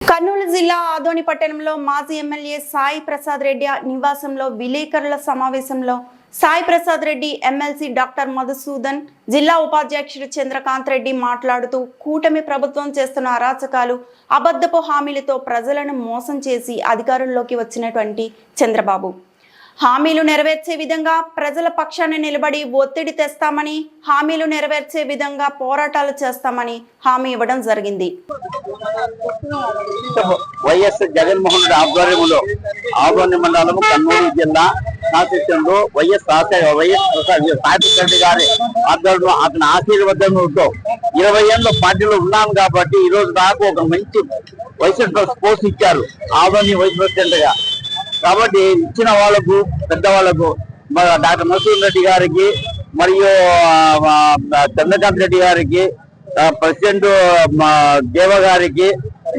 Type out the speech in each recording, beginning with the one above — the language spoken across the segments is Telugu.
కర్నూలు జిల్లా ఆదోని పట్టణంలో మాజీ ఎమ్మెల్యే సాయి ప్రసాద్ రెడ్డి నివాసంలో విలేకరుల సమావేశంలో సాయి ప్రసాద్ రెడ్డి, ఎమ్మెల్సీ డాక్టర్ మధుసూదన్, జిల్లా ఉపాధ్యక్షుడు చంద్రకాంత్ రెడ్డి మాట్లాడుతూ కూటమి ప్రభుత్వం చేస్తున్న అరాచకాలు, అబద్ధపు హామీలతో ప్రజలను మోసం చేసి అధికారంలోకి వచ్చినటువంటి చంద్రబాబు హామీలు నెరవేర్చే విధంగా ప్రజల పక్షాన నిలబడి ఒత్తిడి తెస్తామని, హామీలు నెరవేర్చే విధంగా పోరాటాలు చేస్తామని హామీ ఇవ్వడం జరిగింది. వైఎస్ జగన్మోహన్ రెడ్డి ఆధ్వర్యంలో ఆదోని మండలం కర్నూలు జిల్లా శాసనంలో వైఎస్ సాయి రెడ్డి గారి ఆధ్వర్యంలో అతని ఆశీర్వాదంతో 20 ఏళ్ళ పార్టీలో ఉన్నాను కాబట్టి ఈ రోజు నాకు ఒక మంచి వైస్ పోస్ట్ ఇచ్చారు ఆదోని వైస్ ప్రెసిడెంట్ గా. కాబట్టి ఇచ్చిన వాళ్ళకు పెద్దవాళ్లకు డాక్టర్ మధుసూదన్ రెడ్డి గారికి మరియు చంద్రకాంత్ రెడ్డి గారికి, ప్రెసిడెంట్ దేవ గారికి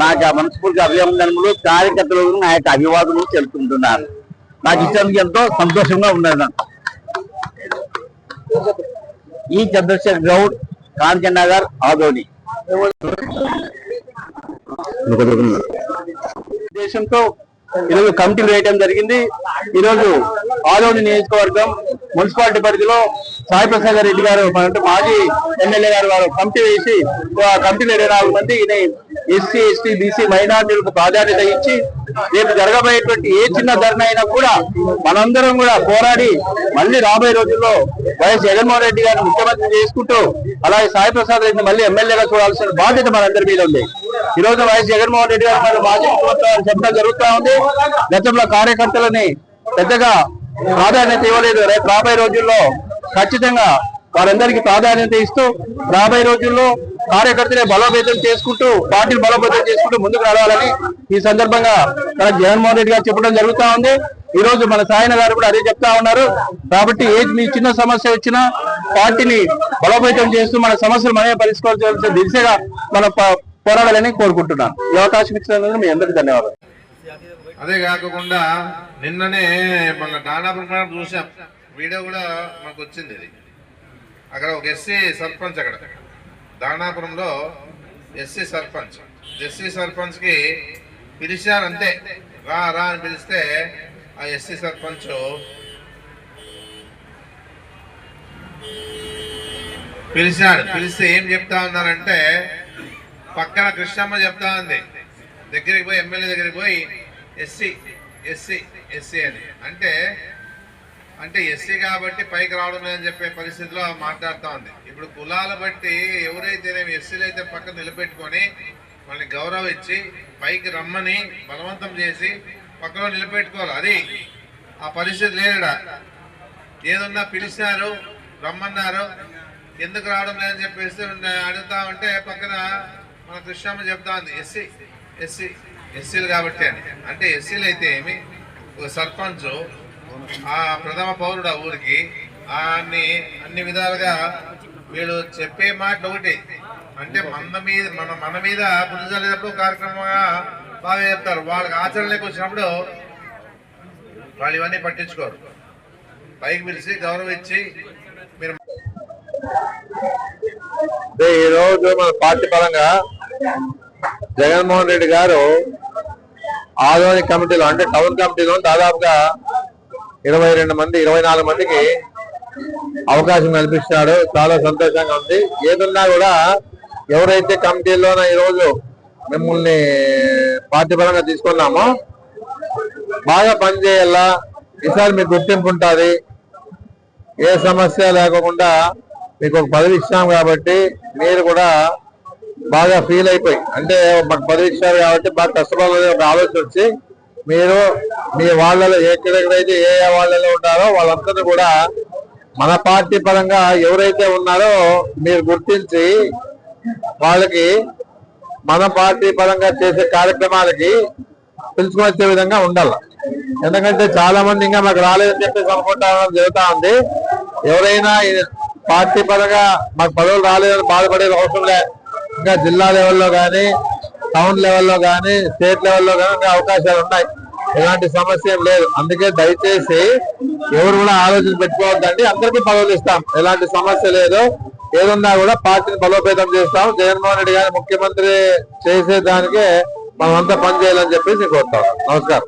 నాకు మనస్ఫూర్తి అభినందనలు, కార్యకర్తలకు నా యొక్క అభివాదనలు తెలుపుకుంటున్నాను. నాకు ఇచ్చేందుకు ఎంతో సంతోషంగా ఉన్నది. ఈ చంద్రశేఖర్ గౌడ్, కాంచన్ నగర్, ఆదోని. దేశంతో ఈరోజు కమిటీలు వేయడం జరిగింది. ఈరోజు ఆదోని నియోజకవర్గం మున్సిపాలిటీ పరిధిలో సాయి ప్రసాద్ రెడ్డి గారు మాజీ ఎమ్మెల్యే గారు కమిటీ వేసి కమిటీలో 24 మంది ఎస్సీ, ఎస్టీ, బీసీ మైనార్టీలకు ప్రాధాన్యత ఇచ్చి రేపు జరగబోయేటువంటి ఏ చిన్న ధర్నా అయినా కూడా మనందరం కూడా పోరాడి మళ్ళీ రాబోయే రోజుల్లో వైఎస్ జగన్మోహన్ రెడ్డి గారిని ముఖ్యమంత్రి చేసుకుంటూ అలాగే సాయి ప్రసాద్ రెడ్డిని మళ్ళీ ఎమ్మెల్యేగా చూడాల్సిన బాధ్యత మనందరి మీద ఉంది. ఈ రోజు వైఎస్ జగన్మోహన్ రెడ్డి గారు మన మాజీ ముఖ్యమంత్రి చెప్పడం జరుగుతూ ఉంది. గతంలో కార్యకర్తలని పెద్దగా ప్రాధాన్యత ఇవ్వలేదు. రేపు రాబోయే రోజుల్లో ఖచ్చితంగా వారందరికీ ప్రాధాన్యత ఇస్తూ రాబోయే రోజుల్లో కార్యకర్తలే బలోపేతం చేసుకుంటూ పార్టీని బలోపేతం చేసుకుంటూ ముందుకు నడవాలని ఈ సందర్భంగా మన జగన్మోహన్ రెడ్డి గారు చెప్పడం జరుగుతూ ఉంది. ఈ రోజు మన సాయన గారు కూడా అదే చెప్తా ఉన్నారు. కాబట్టి మీ చిన్న సమస్య వచ్చినా పార్టీని బలోపేతం చేస్తూ మన సమస్యలు మనమే పరిష్కరించాల్సిన దిశగా మన పోరాడాలని కోరుకుంటున్నాను. ఈ అవకాశం ఇచ్చినందుకు మీ అందరికీ ధన్యవాదాలు. అదే కాకుండా నిన్ననే మన దానాపురం చూసాం, వీడియో కూడా మాకు వచ్చింది. ఇది అక్కడ ఒక ఎస్సీ సర్పంచ్, అక్కడ దానాపురంలో ఎస్సీ సర్పంచ్ కి పిలిచారు. అంతే, రా రా అని పిలిస్తే ఆ ఎస్సీ సర్పంచ్ పిలిస్తే ఏం చెప్తా ఉన్నారంటే, పక్కన కృష్ణమ్మ చెప్తా ఉంది, దగ్గరికి పోయి ఎమ్మెల్యే దగ్గరికి పోయి ఎస్సీ ఎస్సీ ఎస్సీ అని అంటే ఎస్సీ కాబట్టి పైకి రావడం లేదని చెప్పే పరిస్థితిలో మాట్లాడుతూ ఉంది. ఇప్పుడు కులాల బట్టి ఎవరైతేనేమి ఎస్సీలు అయితే పక్కన నిలబెట్టుకొని వాళ్ళని గౌరవించి పైకి రమ్మని బలవంతం చేసి పక్కన నిలబెట్టుకోవాలి. అది ఆ పరిస్థితి లేదుడా. ఏదన్నా పిలిచినారు, రమ్మన్నారు, ఎందుకు రావడం లేదని చెప్పేసి అడుగుతా ఉంటే పక్కన మన కృష్ణమ్మ చెప్తా ఉంది ఎస్సీలు కాబట్టి అని. అంటే ఎస్సీలు అయితే ఏమి, ఒక సర్పంచ్ ఆ ప్రథమ పౌరుడు ఆ ఊరికి అన్ని విధాలుగా వీళ్ళు చెప్పే మాట ఒకటి, అంటే మన మీద పునరుద్ధరించినప్పుడు కార్యక్రమంగా బాగా చెప్తారు. వాళ్ళకి ఆచరణలోకి వచ్చినప్పుడు వాళ్ళు ఇవన్నీ పట్టించుకోరు. పైకి పిలిచి గౌరవించి మీరు ఈరోజు మన పార్టీ పరంగా జగన్మోహన్ రెడ్డి గారు ఆదోని కమిటీలో అంటే టౌన్ కమిటీలో దాదాపుగా 24 మందికి అవకాశం కల్పిస్తున్నాడు. చాలా సంతోషంగా ఉంది. ఏదన్నా కూడా ఎవరైతే కమిటీలోనే ఈరోజు మిమ్మల్ని పార్టీ పరంగా తీసుకున్నామో బాగా పనిచేయాలా, ఈసారి మీకు గుర్తింపు ఉంటుంది, ఏ సమస్య లేకుండా మీకు ఒక పదవి ఇచ్చాం కాబట్టి మీరు కూడా బాగా ఫీల్ అయిపోయి, అంటే మాకు పదవి ఇచ్చారు కాబట్టి బాగా కష్టపడాలని ఒక ఆలోచన వచ్చి మీరు మీ వాళ్ళలో ఎక్కడెక్కడైతే ఏ వాళ్ళలో ఉన్నారో వాళ్ళందరినీ కూడా మన పార్టీ పరంగా ఎవరైతే ఉన్నారో మీరు గుర్తించి వాళ్ళకి మన పార్టీ పరంగా చేసే కార్యక్రమాలకి పిలుచుకొని వచ్చే విధంగా ఉండాలి. ఎందుకంటే చాలా మంది ఇంకా మాకు రాలేదని చెప్పేసి అనుకుంటా జరుగుతా ఉంది. ఎవరైనా పార్టీ పరంగా మాకు పదవులు రాలేదని బాధపడేది అవసరం లే. ఇంకా జిల్లా లెవెల్లో కానీ, టౌన్ లెవెల్లో కానీ, స్టేట్ లెవెల్లో కానీ ఇంకా అవకాశాలు ఉన్నాయి. ఎలాంటి సమస్య లేదు. అందుకే దయచేసి ఎవరు కూడా ఆలోచన పెట్టుకోవద్దండి. అందరికీ పదవులు ఇస్తాం, ఎలాంటి సమస్య లేదు. ఏదన్నా కూడా పార్టీని బలోపేతం చేస్తాం. జగన్మోహన్ రెడ్డి గారిని ముఖ్యమంత్రి చేసేదానికే మనమంతా పని చేయాలని చెప్పేసి కోరుతాం. నమస్కారం.